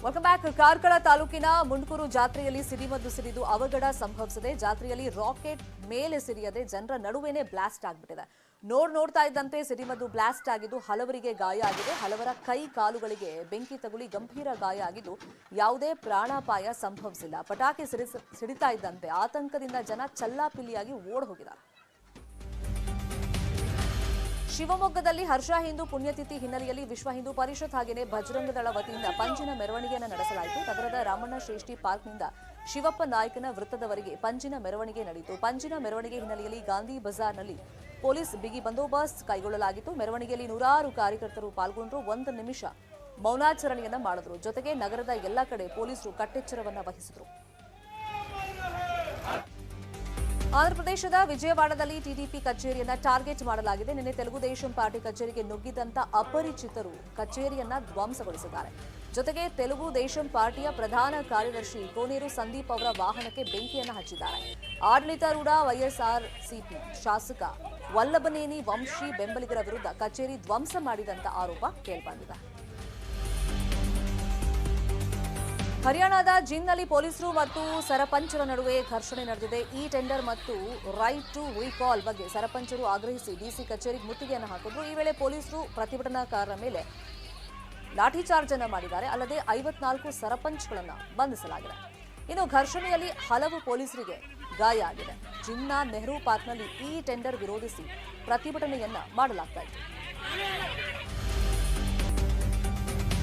Welcome back. Karkala ತಾಲೂಕಿನ ಮುಂಡ್ಕೂರು ಜಾತ್ರೆಯಲ್ಲಿ ಸಿಡಿಮದ್ದು ಸಿಡಿದು ಅವಘಡ ಸಂಭವಿಸಿದೆ. ಜಾತ್ರೆಯಲ್ಲಿ ರಾಕೆಟ್ ಮೇಲೆ ಸಿಡಿಯದೆ ಜನರ ನಡುವೆನೇ ಬ್ಲಾಸ್ಟ್ ಆಗಿಬಿಟ್ಟಿದೆ. ನೋಡ್ತಾ ಇದ್ದಂತೆ ಸಿಡಿಮದ್ದು ಬ್ಲಾಸ್ಟ್ ಆಗಿದ್ದು ಹಲವರಿಗೆ ಗಾಯ ಆಗಿದೆ. ಹಲವರ ಕೈ ಕಾಲುಗಳಿಗೆ ಬೆಂಕಿ ತಗುಲಿ ಗಂಭೀರ ಗಾಯ ಆಗಿದ್ದು ಯಾವುದೇ ಪ್ರಾಣಾಪಾಯ ಸಂಭವಿಸಿಲ್ಲ. ಪಟಾಕಿ ಸಿಡಿತಾ ಇದ್ದಂತೆ ಆತಂಕದಿಂದ ಜನ ಚಲ್ಲಾಪಿಲ್ಲಿಯಾಗಿ ಓಡ್ ಹೋಗಿದ್ದಾರೆ. ಶಿವಮೊಗ್ಗದಲ್ಲಿ ಹರ್ಷ ಹಿಂದೂ ಪುಣ್ಯತಿಥಿ ಹಿನ್ನೆಲೆಯಲ್ಲಿ ವಿಶ್ವ ಹಿಂದೂ ಪರಿಷತ್ ಹಾಗೆಯೇ ಬಜರಂಗ ದಳ ವತಿಯಿಂದ ಪಂಜಿನ ಮೆರವಣಿಗೆಯನ್ನು ನಡೆಸಲಾಯಿತು. ನಗರದ ರಾಮಣ್ಣ ಶ್ರೇಷ್ಠಿ ಪಾರ್ಕ್ನಿಂದ ಶಿವಪ್ಪ ನಾಯಕನ ವೃತ್ತದವರೆಗೆ ಪಂಜಿನ ಮೆರವಣಿಗೆ ನಡೆಯಿತು. ಪಂಜಿನ ಮೆರವಣಿಗೆ ಹಿನ್ನೆಲೆಯಲ್ಲಿ ಗಾಂಧಿ ಬಜಾರ್ನಲ್ಲಿ ಪೊಲೀಸ್ ಬಿಗಿ ಬಂದೋಬಸ್ತ್ ಕೈಗೊಳ್ಳಲಾಗಿತ್ತು. ಮೆರವಣಿಗೆಯಲ್ಲಿ ನೂರಾರು ಕಾರ್ಯಕರ್ತರು ಪಾಲ್ಗೊಂಡು 1 ನಿಮಿಷ ಮೌನಾಚರಣೆಯನ್ನ ಮಾಡಿದರು. ಜೊತೆಗೆ ನಗರದ ಎಲ್ಲ ಕಡೆ ಪೊಲೀಸರು ಕಟ್ಟೆಚ್ಚರವನ್ನ ವಹಿಸಿದರು. ಆಂಧ್ರಪ್ರದೇಶದ ವಿಜಯವಾಡದಲ್ಲಿ ಟಿಡಿಪಿ ಕಚೇರಿಯನ್ನ ಟಾರ್ಗೆಟ್ ಮಾಡಲಾಗಿದೆ. ನಿನ್ನೆ ತೆಲುಗುದೇಶಂ ಪಾರ್ಟಿ ಕಚೇರಿಗೆ ನುಗ್ಗಿದಂತ ಅಪರಿಚಿತರು ಕಚೇರಿಯನ್ನ ಧ್ವಂಸಗೊಳಿಸಿದ್ದಾರೆ. ಜೊತೆಗೆ ತೆಲುಗುದೇಶಂ ಪಾರ್ಟಿಯ ಪ್ರಧಾನ ಕಾರ್ಯದರ್ಶಿ ಕೋನೇರು ಸಂದೀಪ್ ಅವರ ವಾಹನಕ್ಕೆ ಬೆಂಕಿಯನ್ನ ಹಚ್ಚಿದ್ದಾರೆ. ಆಡಳಿತಾರೂಢ ವೈಎಸ್ಆರ್ಸಿಪಿ ಶಾಸಕ ವಲ್ಲಭನೇನಿ ವಂಶಿ ಬೆಂಬಲಿಗರ ವಿರುದ್ಧ ಕಚೇರಿ ಧ್ವಂಸ ಮಾಡಿದಂತ ಆರೋಪ ಕೇಳಿಬಂದಿದೆ. ಹರಿಯಾಣದ ಜಿನ್ನಲ್ಲಿ ಪೊಲೀಸರು ಮತ್ತು ಸರಪಂಚರ ನಡುವೆ ಘರ್ಷಣೆ ನಡೆದಿದೆ. ಈ ಟೆಂಡರ್ ಮತ್ತು ರೈಟ್ ಟು ರೀಕಾಲ್ ಬಗ್ಗೆ ಸರಪಂಚರು ಆಗ್ರಹಿಸಿ ಡಿಸಿ ಕಚೇರಿಗೆ ಮುತ್ತಿಗೆಯನ್ನು ಹಾಕಿದ್ರು. ಈ ವೇಳೆ ಪೊಲೀಸರು ಪ್ರತಿಭಟನಾಕಾರರ ಮೇಲೆ ಲಾಠಿ ಚಾರ್ಜ್ ಅನ್ನು ಮಾಡಿದ್ದಾರೆ. ಅಲ್ಲದೆ 54 ಸರಪಂಚ್ಗಳನ್ನು ಬಂಧಿಸಲಾಗಿದೆ. ಇನ್ನು ಘರ್ಷಣೆಯಲ್ಲಿ ಹಲವು ಪೊಲೀಸರಿಗೆ ಗಾಯ ಆಗಿದೆ. ಜಿನ್ನ ನೆಹರು ಪಾರ್ಕ್ನಲ್ಲಿ ಈ ಟೆಂಡರ್ ವಿರೋಧಿಸಿ ಪ್ರತಿಭಟನೆಯನ್ನ ಮಾಡಲಾಗ್ತಾ ಇತ್ತು.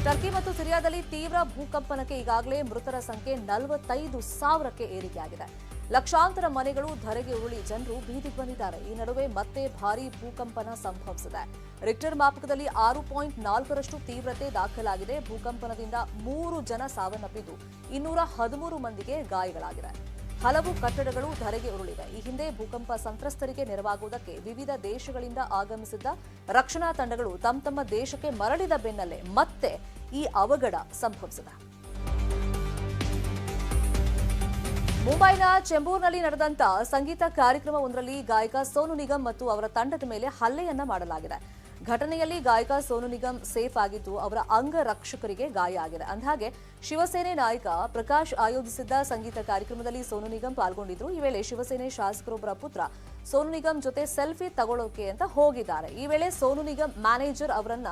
ಟರ್ಕಿ ಮತ್ತು ಸಿರಿಯಾದಲ್ಲಿ ತೀವ್ರ ಭೂಕಂಪನಕ್ಕೆ ಈಗಾಗಲೇ ಮೃತರ ಸಂಖ್ಯೆ 45,000ಕ್ಕೆ ಏರಿಕೆಯಾಗಿದೆ. ಲಕ್ಷಾಂತರ ಮನೆಗಳು ಧರೆಗೆ ಉರುಳಿ ಜನರು ಬೀದಿಗೆ ಬಂದಿದ್ದಾರೆ. ಈ ನಡುವೆ ಮತ್ತೆ ಭಾರೀ ಭೂಕಂಪನ ಸಂಭವಿಸಿದೆ. ರಿಕ್ಟರ್ ಮಾಪಕದಲ್ಲಿ 6.4ರಷ್ಟು ತೀವ್ರತೆ ದಾಖಲಾಗಿದೆ. ಭೂಕಂಪನದಿಂದ 3 ಜನ ಸಾವನ್ನಪ್ಪಿದ್ದು 213 ಮಂದಿಗೆ ಗಾಯಗಳಾಗಿದೆ. ಹಲವು ಕಟ್ಟಡಗಳು ಧರೆಗೆ ಉರುಳಿವೆ. ಈ ಹಿಂದೆ ಭೂಕಂಪ ಸಂತ್ರಸ್ತರಿಗೆ ನೆರವಾಗುವುದಕ್ಕೆ ವಿವಿಧ ದೇಶಗಳಿಂದ ಆಗಮಿಸಿದ್ದ ರಕ್ಷಣಾ ತಂಡಗಳು ತಮ್ಮ ದೇಶಕ್ಕೆ ಮರಳಿದ ಬೆನ್ನಲ್ಲೇ ಮತ್ತೆ ಈ ಅವಘಡ ಸಂಭವಿಸಿದೆ. ಮುಂಬೈನ ಚೆಂಬೂರ್ನಲ್ಲಿ ನಡೆದಂತ ಸಂಗೀತ ಕಾರ್ಯಕ್ರಮವೊಂದರಲ್ಲಿ ಗಾಯಕ ಸೋನು ನಿಗಮ್ ಮತ್ತು ಅವರ ತಂಡದ ಮೇಲೆ ಹಲ್ಲೆಯನ್ನ ಮಾಡಲಾಗಿದೆ. ಘಟನೆಯಲ್ಲಿ ಗಾಯಕ ಸೋನು ನಿಗಮ್ ಸೇಫ್ ಆಗಿದ್ದು ಅವರ ಅಂಗರಕ್ಷಕರಿಗೆ ಗಾಯ ಆಗಿದೆ. ಅಂದಹಾಗೆ ಶಿವಸೇನೆ ನಾಯಕ ಪ್ರಕಾಶ್ ಆಯೋಜಿಸಿದ್ದ ಸಂಗೀತ ಕಾರ್ಯಕ್ರಮದಲ್ಲಿ ಸೋನು ನಿಗಮ್ ಪಾಲ್ಗೊಂಡಿದ್ರು. ಈ ವೇಳೆ ಶಿವಸೇನೆ ಶಾಸಕರೊಬ್ಬರ ಪುತ್ರ ಸೋನು ನಿಗಮ್ ಜೊತೆ ಸೆಲ್ಫಿ ತಗೊಳ್ಳೋಕೆ ಅಂತ ಹೋಗಿದ್ದಾರೆ. ಈ ವೇಳೆ ಸೋನು ನಿಗಮ್ ಮ್ಯಾನೇಜರ್ ಅವರನ್ನ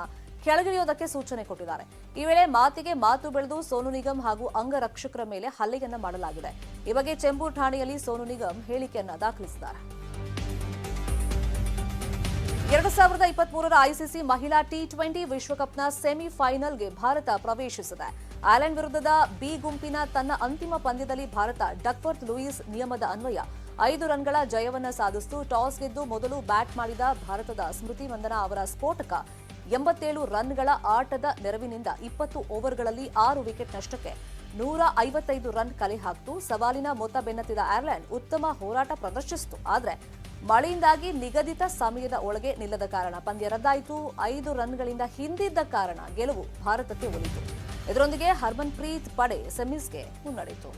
ಕೆಳಗಿಳಿಯೋದಕ್ಕೆ ಸೂಚನೆ ಕೊಟ್ಟಿದ್ದಾರೆ. ಈ ವೇಳೆ ಮಾತಿಗೆ ಮಾತು ಬೆಳೆದು ಸೋನು ನಿಗಮ್ ಹಾಗೂ ಅಂಗರಕ್ಷಕರ ಮೇಲೆ ಹಲ್ಲೆಯನ್ನ ಮಾಡಲಾಗಿದೆ. ಈ ಬಗ್ಗೆ ಚೆಂಬೂರ್ ಠಾಣೆಯಲ್ಲಿ ಸೋನು ನಿಗಮ್ ಹೇಳಿಕೆಯನ್ನ ದಾಖಲಿಸಿದ್ದಾರೆ. 2023ರ ಐಸಿಸಿ ಮಹಿಳಾ ಟಿ20 ವಿಶ್ವಕಪ್ನ ಸೆಮಿಫೈನಲ್ಗೆ ಭಾರತ ಪ್ರವೇಶಿಸಿದೆ. ಐರ್ಲೆಂಡ್ ವಿರುದ್ಧದ ಬಿ ಗುಂಪಿನ ತನ್ನ ಅಂತಿಮ ಪಂದ್ಯದಲ್ಲಿ ಭಾರತ ಡಕ್ವರ್ತ್ ಲೂಯಿಸ್ ನಿಯಮದ ಅನ್ವಯ 5 ರನ್ಗಳ ಜಯವನ್ನ ಸಾಧಿಸಿತು. ಟಾಸ್ ಗೆದ್ದು ಮೊದಲು ಬ್ಯಾಟ್ ಮಾಡಿದ ಭಾರತದ ಸ್ಮೃತಿ ಮಂದನಾ ಅವರ ಸ್ಫೋಟಕ 87 ರನ್ಗಳ ಆಟದ ನೆರವಿನಿಂದ 20 ಓವರ್ಗಳಲ್ಲಿ 6 ವಿಕೆಟ್ ನಷ್ಟಕ್ಕೆ 155 ರನ್ ಕಲೆ ಹಾಕಿತು. ಸವಾಲಿನ ಮೊತ್ತ ಬೆನ್ನತ್ತಿದ ಐರ್ಲೆಂಡ್ ಉತ್ತಮ ಹೋರಾಟ ಪ್ರದರ್ಶಿಸಿತು. ಆದರೆ ಮಳೆಯಿಂದಾಗಿ ನಿಗದಿತ ಸಮಯದ ಒಳಗೆ ನಿಲ್ಲದ ಕಾರಣ ಪಂದ್ಯ ರದ್ದಾಯಿತು. 5 ರನ್ಗಳಿಂದ ಹಿಂದಿದ್ದ ಕಾರಣ ಗೆಲುವು ಭಾರತಕ್ಕೆ ಒಲಿಯಿತು. ಇದರೊಂದಿಗೆ ಹರ್ಮನ್ಪ್ರೀತ್ ಪಡೆ ಸೆಮೀಸ್ಗೆ ಮುನ್ನಡೆಯಿತು.